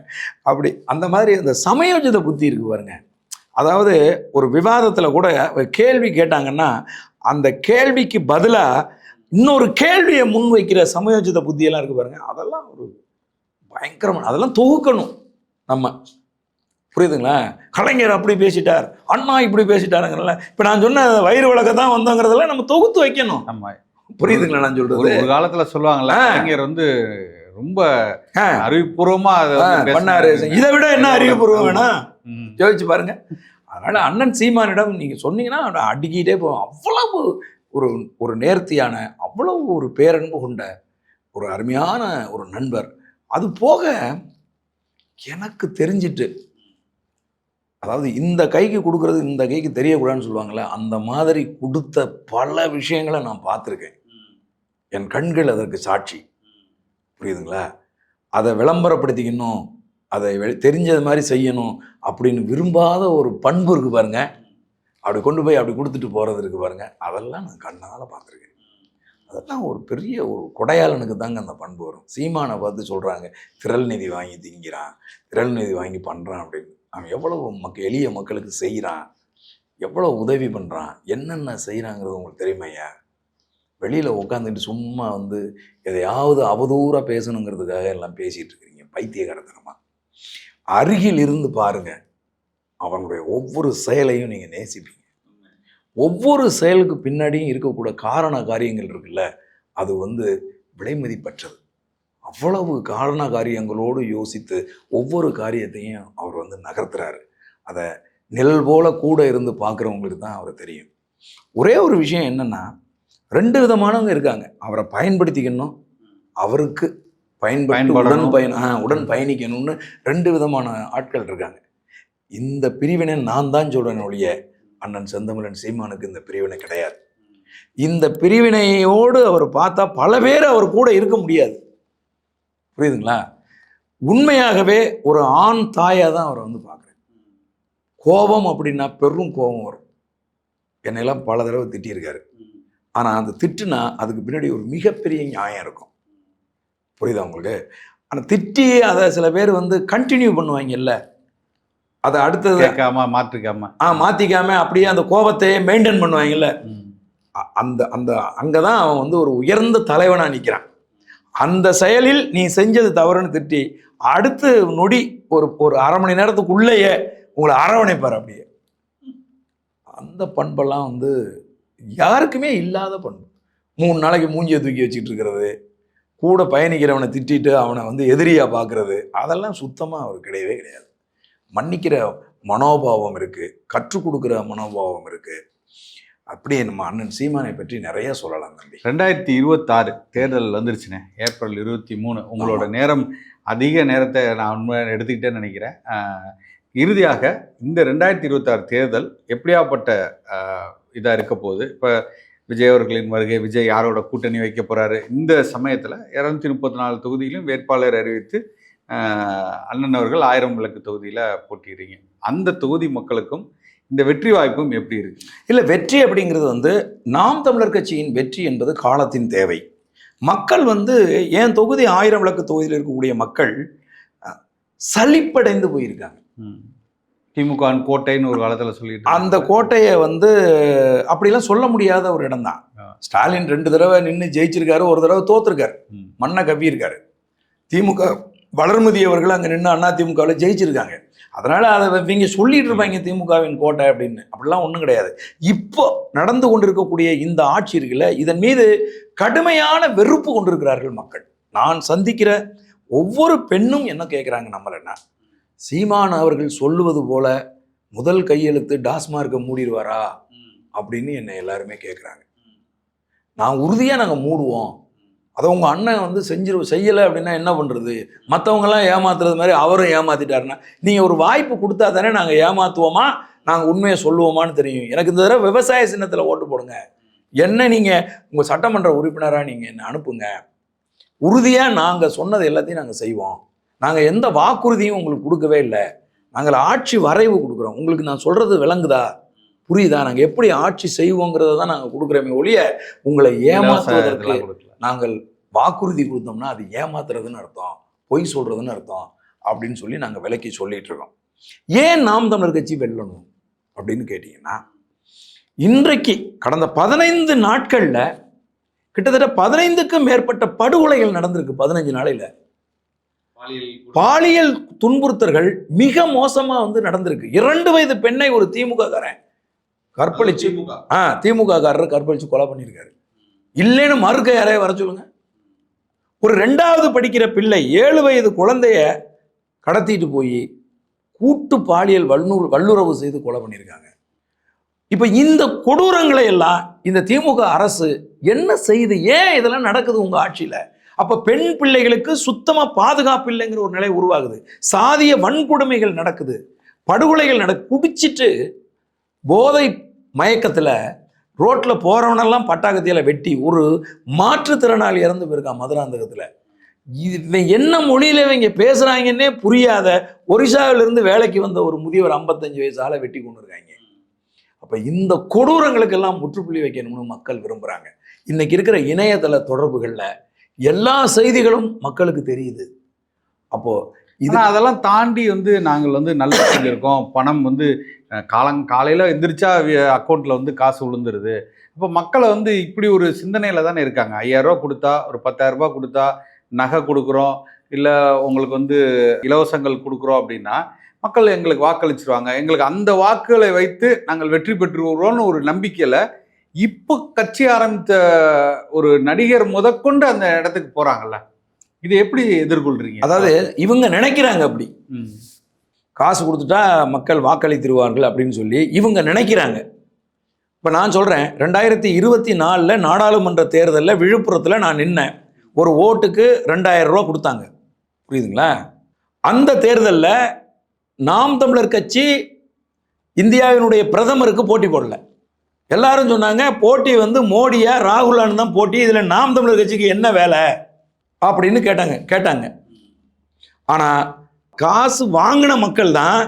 அப்படி அந்த மாதிரி அந்த சமயோஜித புத்தி இருக்கு பாருங்க. அதாவது ஒரு விவாதத்தில் கூட கேள்வி கேட்டாங்கன்னா அந்த கேள்விக்கு பதிலாக இன்னொரு கேள்வியை முன்வைக்கிற சமயோஜித புத்தியெல்லாம் இருக்கு பாருங்க. அதெல்லாம் ஒரு பயங்கரமான, அதெல்லாம் தொகுக்கணும் நம்ம, புரியுதுங்களா? கலைஞர் அப்படி பேசிட்டார், அண்ணா இப்படி பேசிட்டாருங்கிறல, இப்போ நான் சொன்ன வயிறு வழக்க தான் வந்தோங்கிறதெல்லாம் நம்ம தொகுத்து வைக்கணும். புரியுதுங்களா நான் சொல்றது? ஒரு காலத்துல சொல்லுவாங்கல்ல, கலைஞர் வந்து ரொம்ப ஆ, அறிவுபூர்வமா அதை வந்து பண்ணாரு. பேசினாரு. இதை விட என்ன அறிவுபூர்வம் வேணா ம். யோசிச்சு பாருங்க. அதனால அண்ணன் சீமானிடம் நீங்க சொன்னீங்கன்னா அவனை அடிக்கிட்டே போவோம். அவ்வளவு ஒரு ஒரு நேர்த்தியான, அவ்வளவு ஒரு பேரன்பு கொண்ட ஒரு அருமையான ஒரு நண்பர். அது போக எனக்கு தெரிஞ்சிட்டு, அதாவது இந்த கைக்கு கொடுக்கறது இந்த கைக்கு தெரியக்கூடாதுன்னு சொல்லுவாங்கல்ல, அந்த மாதிரி கொடுத்த பல விஷயங்களை நான் பார்த்துருக்கேன். என் கண்கள் அதற்கு சாட்சி. புரியுதுங்களா? அதை விளம்பரப்படுத்திக்கணும், அதை தெரிஞ்சது மாதிரி செய்யணும் அப்படின்னு விரும்பாத ஒரு பண்பு இருக்கு பாருங்க. அப்படி கொண்டு போய் அப்படி கொடுத்துட்டு போகிறது இருக்கு பாருங்க. அதெல்லாம் நான் கண்ணால் பார்த்துருக்கேன். அதெல்லாம் ஒரு பெரிய ஒரு கொடையாளனுக்கு தாங்க அந்த பண்பு வரும். சீமானை பார்த்து சொல்கிறாங்க, திரள் நிதி வாங்கி திங்கிறான், திரள் நிதி வாங்கி பண்ணுறான் அப்படின்னு. அவன் எவ்வளவு எளிய மக்களுக்கு செய்கிறான், எவ்வளோ உதவி பண்ணுறான், என்னென்ன செய்கிறாங்கிறது உங்களுக்கு தெரியுமையா? வெளியில் உட்காந்துட்டு சும்மா வந்து எதையாவது அவதூறாக பேசணுங்கிறதுக்காக எல்லாம் பேசிகிட்டு இருக்கிறீங்க பைத்தியகாரத்தனமாக. அருகில் இருந்து பாருங்க, அவனுடைய ஒவ்வொரு செயலையும் நீங்கள் நேசிப்பீங்க. ஒவ்வொரு செயலுக்கு பின்னாடியும் இருக்கக்கூட காரண காரியங்கள் இருக்குல்ல, அது வந்து விலைமதிப்பற்றது. அவ்வளவு காரண காரியங்களோடு யோசித்து ஒவ்வொரு காரியத்தையும் அவர் வந்து நகர்த்துறாரு. அதை நிழல் போல கூட இருந்து பார்க்குறவங்களுக்கு தான் அவரை தெரியும். ஒரே ஒரு விஷயம் என்னன்னா, 2 விதமானவங்க இருக்காங்க. அவரை பயன்படுத்திக்கணும், அவருக்கு உடன் பயணிக்கணும்னு 2 விதமான ஆட்கள் இருக்காங்க. இந்த பிரிவினை நான் தான் சொல்றேன் ஒழிய அண்ணன் செந்தமிழன் சீமானுக்கு இந்த பிரிவினை கிடையாது. இந்த பிரிவினையோடு அவர் பார்த்தா பல பேர் அவர் கூட இருக்க முடியாது. புரியுதுங்களா? உண்மையாகவே ஒரு ஆண் தாயாக தான் அவரை வந்து பார்க்குறேன். கோபம் அப்படின்னா பெரும் கோபம் வரும். என்னையெல்லாம் பல தடவை திட்டியிருக்காரு. ஆனால் அந்த திட்டுனா அதுக்கு பின்னாடி ஒரு மிகப்பெரிய நியாயம் இருக்கும். புரியுதா உங்களுக்கு? ஆனால் திட்டி அதை சில பேர் வந்து கண்டினியூ பண்ணுவாங்கல்ல, அதை அடுத்தது மாற்றிக்காம அப்படியே அந்த கோபத்தையே மெயின்டைன் பண்ணுவாங்கல்ல, அந்த அங்கே தான் அவன் வந்து ஒரு உயர்ந்த தலைவனாக நிற்கிறான். அந்த செயலில் நீ செஞ்சது தவறுன்னு திட்டி அடுத்து நொடி ஒரு அரை மணி நேரத்துக்குள்ளேயே உங்களை அரவணைப்பார். அப்படியே அந்த பண்பெல்லாம் வந்து யாருக்குமே இல்லாத பண்பு. 3 நாளைக்கு மூஞ்சியை தூக்கி வச்சுட்டு இருக்கிறது, கூட பயணிக்கிறவனை திட்டிட்டு அவனை வந்து எதிரியாக பார்க்கறது, அதெல்லாம் சுத்தமாக அவர் கிடையவே கிடையாது. மன்னிக்கிற மனோபாவம் இருக்குது, கற்றுக் கொடுக்குற மனோபாவம் இருக்குது. அப்படியே நம்ம அண்ணன் சீமானை பற்றி நிறைய சொல்லலாம் தம்பி. 2026 தேர்தல் வந்துருச்சுண்ணே, ஏப்ரல் 23. உங்களோட நேரம் அதிக நேரத்தை நான் உண்மையாக எடுத்துக்கிட்டேன்னு நினைக்கிறேன். இறுதியாக இந்த 2026 தேர்தல் எப்படியாப்பட்ட இதாக இருக்க போகுது? இப்போ விஜய் அவர்களின் வருகை, விஜய் யாரோட கூட்டணி வைக்க போகிறாரு, இந்த சமயத்தில் 234 தொகுதியிலும் வேட்பாளர் அறிவித்து அண்ணன் அவர்கள் 1000 விளக்கு தொகுதியில் போட்டிடுறீங்க. அந்த தொகுதி மக்களுக்கும் இந்த வெற்றி வாய்ப்பும் எப்படி இருக்கு? இல்லை, வெற்றி அப்படிங்கிறது வந்து நாம் தமிழர் கட்சியின் வெற்றி என்பது காலத்தின் தேவை. மக்கள் வந்து என் தொகுதி 1000 விளக்கு தொகுதியில் இருக்கக்கூடிய மக்கள் சலிப்படைந்து போயிருக்காங்க. திமுக கோட்டைன்னு ஒரு காலத்தில் சொல்லிட்டு, அந்த கோட்டையை வந்து அப்படிலாம் சொல்ல முடியாத ஒரு இடம் தான். ஸ்டாலின் 2 தடவை நின்று ஜெயிச்சிருக்காரு, ஒரு தடவை தோத்துருக்காரு, மண்ணை கவ்வியிருக்காரு. திமுக வளர்மதி அவர்கள் அங்கே நின்று அண்ணா திமுகவில் ஜெயிச்சிருக்காங்க. அதனால் அதை இவங்க சொல்லிட்டு இருப்பாங்க திமுகவின் கோட்டை அப்படின்னு. அப்படிலாம் ஒன்றும் கிடையாது. இப்போ நடந்து கொண்டிருக்கக்கூடிய இந்த ஆட்சி இருக்குல்ல, இதன் மீது கடுமையான வெறுப்பு கொண்டிருக்கிறார்கள் மக்கள். நான் சந்திக்கிற ஒவ்வொரு பெண்ணும் என்ன கேட்குறாங்க, நம்மள சீமான் அவர்கள் சொல்லுவது போல முதல் கையெழுத்து டாஸ்மார்க்கை மூடிடுவாரா அப்படின்னு என்னை எல்லாருமே கேட்குறாங்க. நான் உறுதியாக நாங்கள் மூடுவோம், அதை உங்கள் அண்ணன் வந்து செய்யலை அப்படின்னா என்ன பண்ணுறது, மற்றவங்கெல்லாம் ஏமாத்துறது மாதிரி அவரும் ஏமாற்றிட்டாருன்னா நீங்கள் ஒரு வாய்ப்பு கொடுத்தா தானே நாங்கள் ஏமாற்றுவோமா, நாங்கள் உண்மையை சொல்லுவோமான்னு தெரியும். எனக்கு இந்த தடவை விவசாய சின்னத்தில் ஓட்டு போடுங்க, என்ன நீங்கள் உங்கள் சட்டமன்ற உறுப்பினராக நீங்கள் என்ன அனுப்புங்க, உறுதியாக நாங்கள் சொன்னது எல்லாத்தையும் நாங்கள் செய்வோம். நாங்கள் எந்த வாக்குறுதியும் உங்களுக்கு கொடுக்கவே இல்லை, நாங்கள் ஆட்சி வரைவு கொடுக்குறோம். உங்களுக்கு நான் சொல்கிறது விளங்குதா, புரியுதா, நாங்கள் எப்படி ஆட்சி செய்வோங்கிறத தான் நாங்கள் கொடுக்குறோமே ஒழிய உங்களை ஏமாற்றுவதற்கு நாங்கள் வாக்குறுதி கொடுத்தோம்னா அது ஏமாத்துறதுன்னு அர்த்தம், பொய் சொல்றதுன்னு அர்த்தம் அப்படின்னு சொல்லி நாங்கள் விலைக்கு சொல்லிட்டு இருக்கோம். ஏன் நாம் தமிழர் கட்சி வெல்லணும் அப்படின்னு கேட்டீங்கன்னா, இன்றைக்கு கடந்த 15 நாட்கள்ல கிட்டத்தட்ட 15க்கும் மேற்பட்ட படுகொலைகள் நடந்திருக்கு. 15 நாளையில பாலியல் துன்புறுத்தல்கள் மிக மோசமா வந்து நடந்திருக்கு. 2 வயது பெண்ணை ஒரு திமுக காரன் கற்பழிச்சு, திமுக காரர் கற்பழிச்சு கொலை பண்ணியிருக்காரு. இல்லைன்னு மறுக்க யாரையும் வர சொல்லுங்க. ஒரு 2வது படிக்கிற பிள்ளை 7 வயது குழந்தைய கடத்திட்டு போய் கூட்டு பாலியல் வல்லுறவு செய்து கொலை பண்ணியிருக்காங்க. இப்ப இந்த கொடூரங்களை எல்லாம் இந்த திமுக அரசு என்ன செய்து? ஏன் இதெல்லாம் நடக்குது உங்க ஆட்சியில? அப்ப பெண் பிள்ளைகளுக்கு சுத்தமா பாதுகாப்பு இல்லைங்கிற ஒரு நிலை உருவாகுது. சாதிய வன்கொடுமைகள் நடக்குது, படுகொலைகள் குடிச்சிட்டு போதை மயக்கத்துல ரோட்ல போறவனெல்லாம் பட்டாக்கத்தியால வெட்டி ஒரு மாற்றுத்திறனாளி இறந்து போயிருக்கான் மதுராந்தகத்துல. இவன் என்ன மொழியில இவங்க பேசுறாங்கன்னே புரியாத ஒரிசாவிலிருந்து வேலைக்கு வந்த ஒரு முதியவர் 55 வயசு ஆளை வெட்டி கொண்டு இருக்காங்க. அப்ப இந்த கொடூரங்களுக்கெல்லாம் முற்றுப்புள்ளி வைக்கணும்னு மக்கள் விரும்புறாங்க. இன்னைக்கு இருக்கிற இணையதள தொடர்புகள்ல எல்லா செய்திகளும் மக்களுக்கு தெரியுது. அப்போ அதெல்லாம் தாண்டி நாங்கள் நல்லா செஞ்சிருக்கோம், பணம் காலையில எந்திரிச்சா அக்கௌண்ட்ல காசு விழுந்துருது. இப்போ மக்களை இப்படி ஒரு சிந்தனையில தானே இருக்காங்க. 5000 ரூபா கொடுத்தா, ஒரு 10,000 ரூபாய் கொடுத்தா நகை கொடுக்குறோம், இல்லை உங்களுக்கு இலவசங்கள் கொடுக்குறோம் அப்படின்னா மக்கள் எங்களுக்கு வாக்களிச்சிருவாங்க, எங்களுக்கு அந்த வாக்குகளை வைத்து நாங்கள் வெற்றி பெற்றுவோம்னு ஒரு நம்பிக்கையில் இப்போ கட்சி ஆரம்பித்த ஒரு நடிகர் முதற்கொண்டு அந்த இடத்துக்கு போறாங்கல்ல. இது எப்படி எதிர்கொள்றீங்க? அதாவது இவங்க நினைக்கிறாங்க அப்படி காசு கொடுத்துட்டா மக்கள் வாக்களித்திருவார்கள் அப்படின்னு சொல்லி இவங்க நினைக்கிறாங்க. இப்போ நான் சொல்கிறேன், 2024 நாடாளுமன்ற தேர்தலில் விழுப்புரத்தில் நான் நின்னேன். ஒரு ஓட்டுக்கு 2000 ரூபா கொடுத்தாங்க, புரியுதுங்களா? அந்த தேர்தலில் நாம் தமிழர் கட்சி இந்தியாவினுடைய பிரதமருக்கு போட்டி போடல. எல்லாரும் சொன்னாங்க போட்டி மோடியா ராகுலான்னு தான் போட்டி, இதில் நாம் தமிழர் கட்சிக்கு என்ன வேலை அப்படின்னு கேட்டாங்க. ஆனால் காசு வாங்கின மக்கள் தான்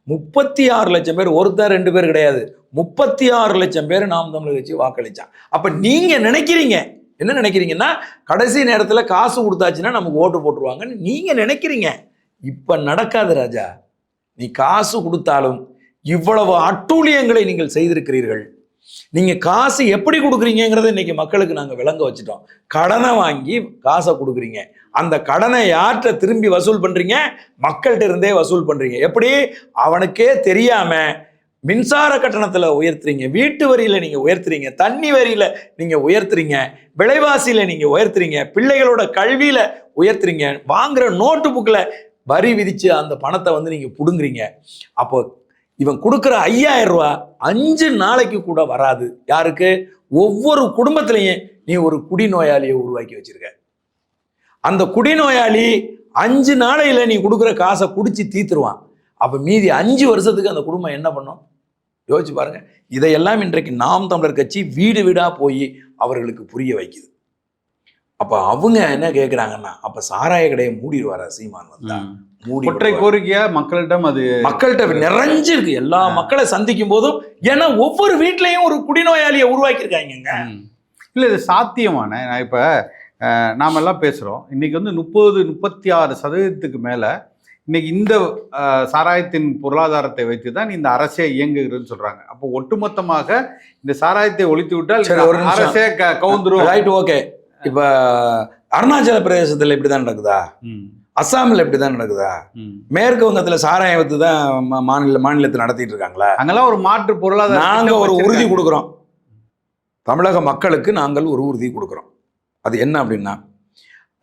36 லட்சம் பேர், ஒருத்தர் 2 பேர் கிடையாது, 36 லட்சம் பேர் நாம் தமிழர் கட்சி வாக்களிச்சான். அப்ப நீங்க நினைக்கிறீங்க என்ன நினைக்கிறீங்கன்னா, கடைசி நேரத்தில் காசு கொடுத்தாச்சுன்னா நமக்கு ஓட்டு போட்டுருவாங்கன்னு நீங்க நினைக்கிறீங்க. இப்ப நடக்காது ராஜா. நீ காசு கொடுத்தாலும் இவ்வளவு அட்டூழியங்களை நீங்கள் செய்திருக்கிறீர்கள். நீங்க காசு எப்படி கொடுக்குறீங்கிறத இன்னைக்கு மக்களுக்கு நாங்க விளங்க வச்சுட்டோம். கடனை வாங்கி காசை கொடுக்குறீங்க, அந்த கடனை யார்கிட்ட திரும்பி வசூல் பண்றீங்க? மக்கள்கிட்ட இருந்தே வசூல் பண்றீங்க. எப்படி? அவனுக்கே தெரியாம மின்சார கட்டணத்துல உயர்த்துறீங்க, வீட்டு வரியில நீங்க உயர்த்துறீங்க, தண்ணி வரியில நீங்க உயர்த்துறீங்க, விலைவாசியில நீங்க உயர்த்துறீங்க, பிள்ளைகளோட கல்வியில உயர்த்துறீங்க, வாங்குற நோட்டு புக்ல வரி விதிச்சு அந்த பணத்தை நீங்க புடுங்குறீங்க. அப்போ இவன் கொடுக்குற 5000 ரூபா 5 நாளைக்கு கூட வராது. யாருக்கு? ஒவ்வொரு குடும்பத்திலையும் நீ ஒரு குடிநோயாளியை உருவாக்கி வச்சிருக்க. அந்த குடிநோயாளி 5 நாளையில நீ கொடுக்குற காசை குடிச்சு தீத்துருவான். அப்ப மீதி 5 வருஷத்துக்கு அந்த குடும்பம் என்ன பண்ணும்? யோசிச்சு பாருங்க. இதையெல்லாம் இன்றைக்கு நாம் தமிழர் கட்சி வீடு வீடா போய் அவர்களுக்கு புரிய வைக்குது. அப்ப அவங்க என்ன கேட்கிறாங்கன்னா, அப்ப சாராய கடையை மூடிடுவாரா சீமான் வந்தா? ஒற்றை கோரிக்கையா மக்கள்கிட்ட நிறைஞ்சிருக்கு. எல்லா மக்களை சந்திக்கும் போதும், ஏன்னா ஒவ்வொரு வீட்லயும் ஒரு குடிநோயாளியை உருவாக்கி இருக்காங்க. இல்ல இது சாத்தியமான, நான் இப்ப நாம எல்லாம் பேசுறோம், இன்னைக்கு 30-36% மேல இன்னைக்கு இந்த சாராயத்தின் பொருளாதாரத்தை வைத்து தான் இந்த அரசே இயங்குகிறதுன்னு சொல்றாங்க. அப்போ ஒட்டுமொத்தமாக இந்த சாராயத்தை ஒழித்து விட்டால் அரசே கவுந்துரும். Right, okay. இப்ப அருணாச்சல பிரதேசத்துல இப்படிதான் நடக்குதா? அஸ்ஸாமில் இப்படிதான் நடக்குதா? மேற்கு வங்கத்துல சாராயம் வைத்து தான் மாநிலத்தை நடத்திட்டு இருக்காங்களா? அங்கெல்லாம் ஒரு மாற்று பொருளாதார நாங்க ஒரு உறுதி கொடுக்குறோம். தமிழக மக்களுக்கு நாங்கள் ஒரு உறுதி கொடுக்குறோம். அது என்ன அப்படின்னா,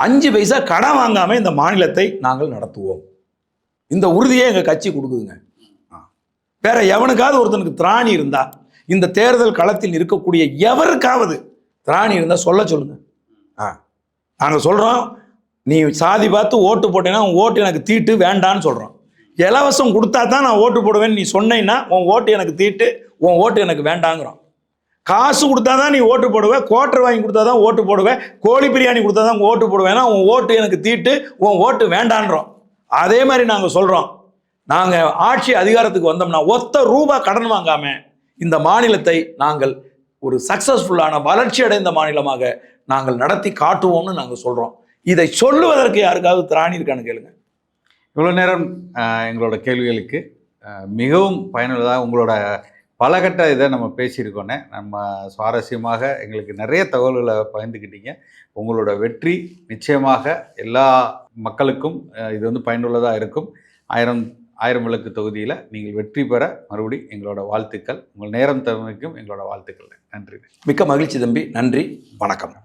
5 பைசா கடன் வாங்காம இந்த மாநிலத்தை நாங்கள் நடத்துவோம். இந்த உறுதியை எங்க கட்சி கொடுக்குதுங்க. வேற எவனுக்காவது ஒருத்தனுக்கு திராணி இருந்தா, இந்த தேர்தல் களத்தில் இருக்கக்கூடிய எவருக்காவது திராணி இருந்தா சொல்ல சொல்லுங்க. நாங்க சொல்றோம், நீ சாதி பார்த்து ஓட்டு போட்டேன்னா உன் ஓட்டு எனக்கு தீட்டு வேண்டான்னு சொல்றோம். இலவசம் கொடுத்தா தான் நான் ஓட்டு போடுவேன்னு நீ சொன்னேன்னா உன் ஓட்டு எனக்கு தீட்டு, உன் ஓட்டு எனக்கு வேண்டாங்கிறோம். காசு கொடுத்தா தான் நீ ஓட்டு போடுவேன், குவார்டர் வாங்கி கொடுத்தா தான் ஓட்டு போடுவேன், கோழி பிரியாணி கொடுத்தா தான் ஓட்டு போடுவேன்னா உன் ஓட்டு எனக்கு தீட்டு, உன் ஓட்டு வேண்டான்றோம். அதே மாதிரி நாங்கள் சொல்கிறோம், நாங்கள் ஆட்சி அதிகாரத்துக்கு வந்தோம்னா ₹1 கடன் வாங்காம இந்த மாநிலத்தை நாங்கள் ஒரு சக்சஸ்ஃபுல்லான வளர்ச்சி அடைந்த மாநிலமாக நாங்கள் நடத்தி காட்டுவோம்னு நாங்கள் சொல்கிறோம். இதை சொல்லுவதற்கு யாருக்காவது திராணி இருக்கான்னு கேளுங்க. இவ்வளோ நேரம் எங்களோட கேள்விகளுக்கு மிகவும் பயனுள்ளதாக உங்களோட பலகட்ட இதை நம்ம பேசியிருக்கோன்னே, நம்ம சுவாரஸ்யமாக எங்களுக்கு நிறைய தகவல்களை பகிர்ந்துக்கிட்டீங்க. உங்களோட வெற்றி நிச்சயமாக எல்லா மக்களுக்கும் இது பயனுள்ளதாக இருக்கும். 1000 1000 விளக்கு தொகுதியில் நீங்கள் வெற்றி பெற மறுபடி எங்களோட வாழ்த்துக்கள். உங்கள் நேரம் தருவதற்கும் எங்களோட வாழ்த்துக்கள். நன்றி. மிக்க மகிழ்ச்சி தம்பி. நன்றி. வணக்கம்.